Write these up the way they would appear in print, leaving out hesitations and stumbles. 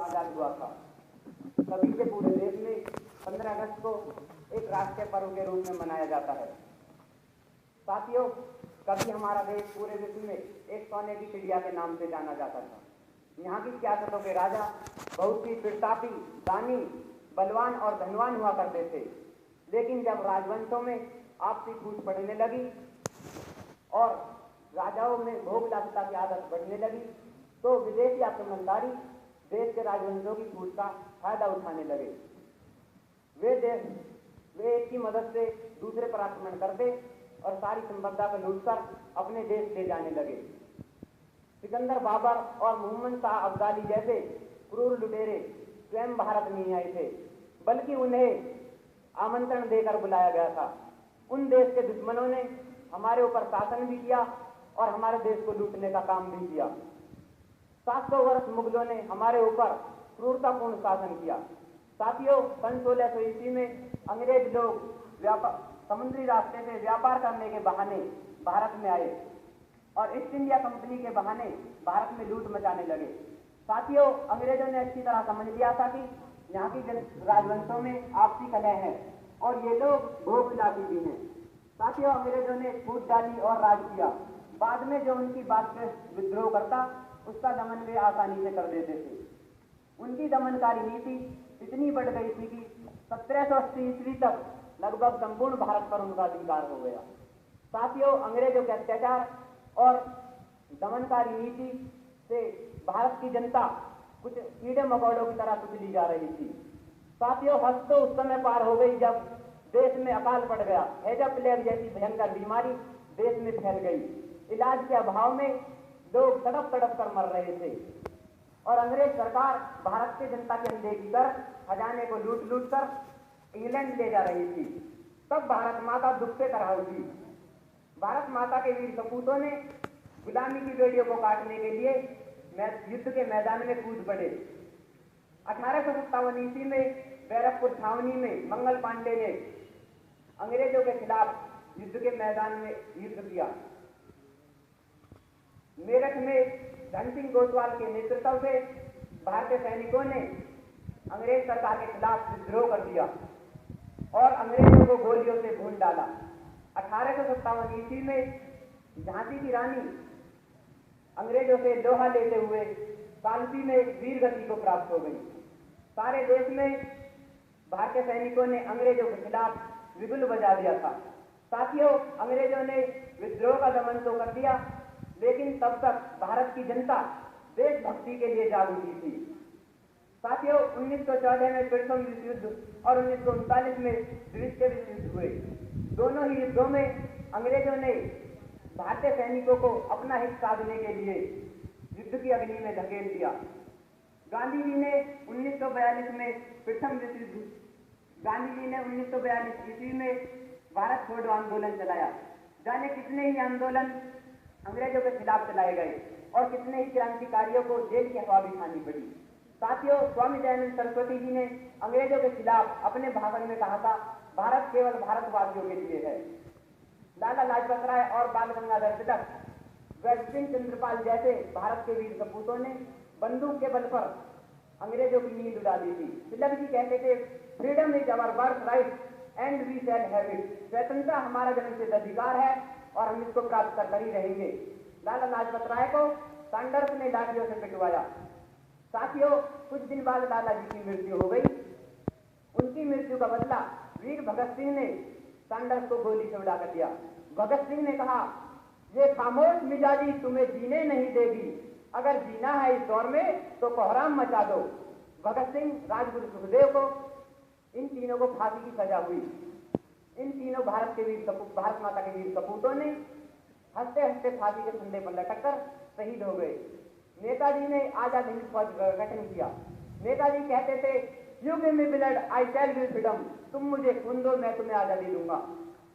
आजाद हुआ था। तभी से पूरे देश में 15 अगस्त को एक राष्ट्रीय पर्व के रूप में मनाया जाता है। साथियों, कभी हमारा देश पूरे विश्व में एक सोने की चिड़िया के नाम से जाना जाता था। यहाँ की सियासतों के राजा बहुत ही प्रतापी, दानी, बलवान और धनवान हुआ करते थे। लेकिन जब राजवंशों में आपसी फूट पड़ने लगी और राजाओं में भोगलासिता की आदत बढ़ने लगी, तो विदेशी आक्रमणकारी देश के राजवंशों की फूट का फायदा उठाने लगे। वे एक की मदद से दूसरे पर आक्रमण करते और सारी संपदा को लूटकर अपने देश ले जाने लगे। सिकंदर, बाबर और मोहम्मद शाह अब्दाली जैसे क्रूर लुटेरे स्वयं भारत नहीं आए थे, बल्कि उन्हें आमंत्रण देकर बुलाया गया था। उन देश के दुश्मनों ने हमारे ऊपर शासन भी किया और हमारे देश को लूटने का काम भी किया। 700 वर्ष मुगलों ने हमारे ऊपर क्रूरतापूर्ण शासन किया। साथियों, सन 1600 ईस्वी में अंग्रेज लोग समुद्री रास्ते से व्यापार करने के बहाने भारत में आए और ईस्ट इंडिया कंपनी के बहाने भारत में लूट मचाने लगे। साथियों, अंग्रेजों ने अच्छी तरह समझ लिया था कि यहाँ की राजवंशों में आपसी कलह है और ये लोग भोगविलासी भी हैं। साथियों, अंग्रेजों ने फूट डाली और राज किया। बाद में जो उनकी बात पे विद्रोह करता, उसका दमन वे आसानी से कर देते थे। उनकी दमनकारी नीति इतनी बढ़ गई थी कि 1780 ईस्वी तक लगभग संपूर्ण भारत पर उनका अधिकार हो गया। साथियों, अंग्रेजों के अत्याचार और दमनकारी नीति से भारत की जनता कुछ कीड़े मकोड़ों की तरह कुचली जा रही थी। साथियों, हद तो उस समय पार हो गई जब देश में अकाल पड़ गया। हैजा प्लेग जैसी भयंकर बीमारी देश में फैल गई। इलाज के अभाव में लोग तड़प तड़प कर मर रहे थे और अंग्रेज सरकार भारत की जनता की अनदेखी कर खजाने को लूट लूट कर इंग्लैंड ले जा रही थी। तब भारत माता दुख से तरह उठी। भारत माता के वीर सपूतों ने गुलामी की बेड़ियों को काटने के लिए युद्ध के मैदान में कूद पड़े। 1857 ईस्वी में बैरकपुर छावनी में मंगल पांडे ने अंग्रेजों के खिलाफ युद्ध के मैदान में युद्ध किया। मेरठ में धन सिंह गोसवाल के नेतृत्व से भारतीय सैनिकों ने अंग्रेज सरकार के खिलाफ विद्रोह कर दिया और अंग्रेजों को गोलियों से भून डाला। 1857 ईस्वी में झांसी की रानी अंग्रेजों से लोहा लेते हुए कालपी में वीर गति को प्राप्त हो गई। सारे देश में भारतीय सैनिकों ने अंग्रेजों के खिलाफ विगुल बजा दिया था। साथियों, अंग्रेजों ने विद्रोह का दमन तो कर दिया, लेकिन तब तक भारत की जनता देशभक्ति के लिए जाग उठी थी। साथियों, 1914 में प्रथम विश्व युद्ध और 1939 में द्वितीय विश्व युद्ध हुए। दोनों ही युद्धों में अंग्रेजों ने भारतीय सैनिकों को अपना हित साधने के लिए युद्ध की अग्नि में धकेल दिया। गांधी जी ने 1942 में प्रथम विश्व युद्ध गांधी जी ने 1942 ईस्वी में भारत छोड़ो आंदोलन चलाया। जाने कितने ही आंदोलन अंग्रेजों के खिलाफ चलाए गए और कितने ही क्रांतिकारियों को जेल की हवा भी खानी पड़ी। साथियों, स्वामी दयानंद सरस्वती जी ने अंग्रेजों के खिलाफ अपने भाषण में कहा था, भारत केवल भारतवासियों के लिए है। लाला लाजपत राय और बाल गंगाधर तिलक, गढ़ सिंह चंद्रपाल जैसे भारत के वीर सपूतों ने बंदूक के बल पर अंग्रेजों की नींद उड़ा दी थी। तिलक जी कहते थे, freedom is our birth right and we shall have it. स्वतंत्रता हमारा जन्मसिद्ध अधिकार है और हम इसको प्राप्त कर ही रहेंगे। लाला लाजपत राय को सैंडर्स ने लाठियों से पिटवाया। साथियों, कुछ दिन बाद लाला जी की मृत्यु हो गई। उनकी मृत्यु का बदला वीर भगत सिंह ने सैंडर्स को गोली से उड़ा कर दिया। भगत सिंह ने कहा, ये खामोश मिजाजी तुम्हें जीने नहीं देगी, अगर जीना है इस दौर में तो कोहराम मचा दो। भगत सिंह, राजगुरु सुखदेव को, इन तीनों को फांसी की सजा हुई। इन तीनों भारत माता के वीर सपूतों ने हंसते हंसते फांसी के फंदे पर लटक कर शहीद हो गए। नेताजी ने आजाद हिंद फौज का गठन किया। नेताजी कहते थे, you give me blood I shell give freedom. तुम मुझे खून दो, मैं तुम्हें आजादी दूंगा।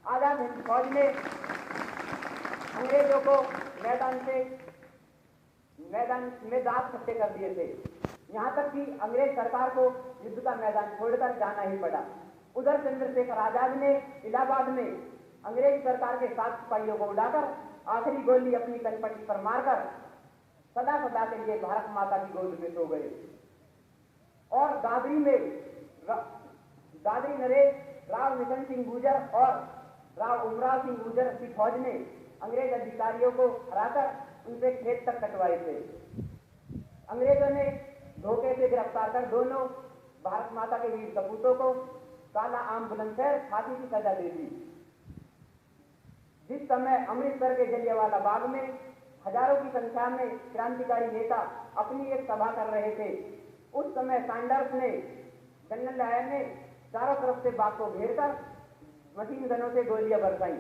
आजाद हिंद फौज ने अंग्रेजों को मैदान में दांत खट्टे कर दिए थे। यहाँ तक कि अंग्रेज सरकार को युद्ध का मैदान छोड़कर जाना ही पड़ा। उधर चंद्रशेखर आजाद ने इलाहाबाद में अंग्रेज सरकार के 7 सिपाहियों को उड़ाकर आखिरी गोली अपनी कनपट्टी पर मारकर सदा सदा के लिए भारत माता की गोद में सो गए। और दादरी नरेश, राव मिशन सिंह गुर्जर और राव उमराव सिंह गुर्जर की फौज ने अंग्रेज अधिकारियों को हराकर उनसे खेत तक कटवाए थे। अंग्रेजों ने धोखे से गिरफ्तार कर दोनों भारत माता के वीर सपूतों को काला आम बुलंदशहर फांसी की सजा दे दी। जिस समय अमृतसर के जलियांवाला बाग में हजारों की संख्या में क्रांतिकारी नेता अपनी एक सभा कर रहे थे, उस समय सैंडर्स ने, जनरल डायर ने चारों तरफ से बाग को घेरकर मशीन गनों से गोलियां बरसाई।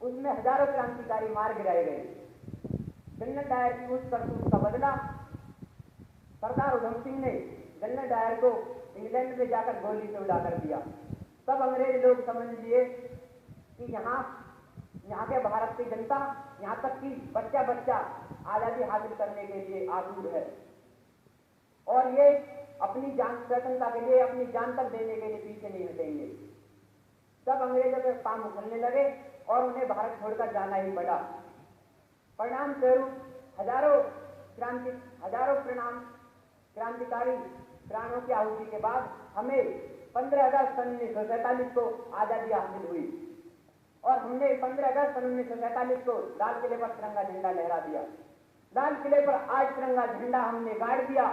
उसमें हजारों क्रांतिकारी मार गिराए गए। जनरल डायर की उस करतूत का बदला सरदार उधम सिंह ने जनरल डायर को इंग्लैंड में जाकर गोली से उड़ा कर दिया। तब अंग्रेज लोग समझ लिए कि यहाँ के भारत की जनता, यहाँ तक कि बच्चा बच्चा आजादी हासिल करने के लिए आतुर है और ये अपनी जान स्वतंत्रता के लिए अपनी जान तक देने के लिए पीछे नहीं हटेंगे। तब अंग्रेजों के पांव उछलने लगे और उन्हें भारत छोड़कर जाना ही पड़ा। परिणाम स्वरूप हजारों क्रांतिकारी प्राणों की आहुति के बाद हमें 15 अगस्त 1947 को आजादी हासिल हुई और हमने 15 अगस्त 1947 को लाल किले पर तिरंगा झंडा लहरा दिया। लाल किले पर आज तिरंगा झंडा हमने गाड़ दिया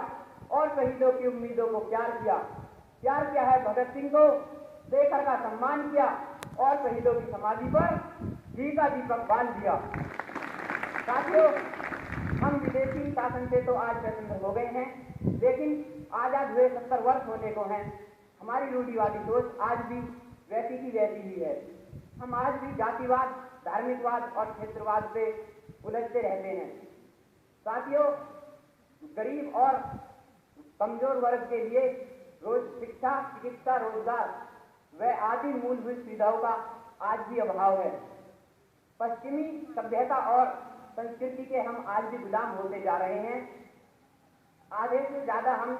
और शहीदों की उम्मीदों को प्यार किया है। भगत सिंह को शेखर का सम्मान किया और शहीदों की समाधि पर घी का दीपक बांध दिया। साथियों, हम विदेशी शासन से तो आज स्वतंत्र हो गए हैं, लेकिन आजाद हुए 70 वर्ष होने को हैं। हमारी रूढ़िवादी सोच आज भी वैसी की वैसी ही है। हम आज भी जातिवाद, धार्मिकवाद और क्षेत्रवाद पे उलझते रहते हैं। साथियों, गरीब और कमजोर वर्ग के लिए शिक्षा, चिकित्सा, रोजगार व आदि मूलभूत सुविधाओं का आज भी अभाव है। पश्चिमी सभ्यता और संस्कृति के हम आज भी गुलाम होते जा रहे हैं। आधे से ज्यादा हम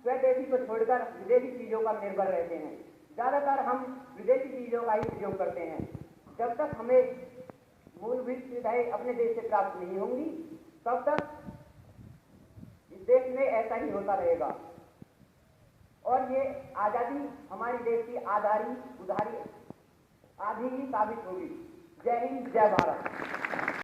स्वदेशी को छोड़कर विदेशी चीजों पर निर्भर रहते हैं। ज्यादातर हम विदेशी चीजों का ही उपयोग करते हैं। जब तक हमें मूलभूत सुविधाएं अपने देश से प्राप्त नहीं होंगी, तब तक इस देश में ऐसा ही होता रहेगा और ये आजादी हमारे देश की आधी ही साबित होगी। जय हिंद, जय भारत।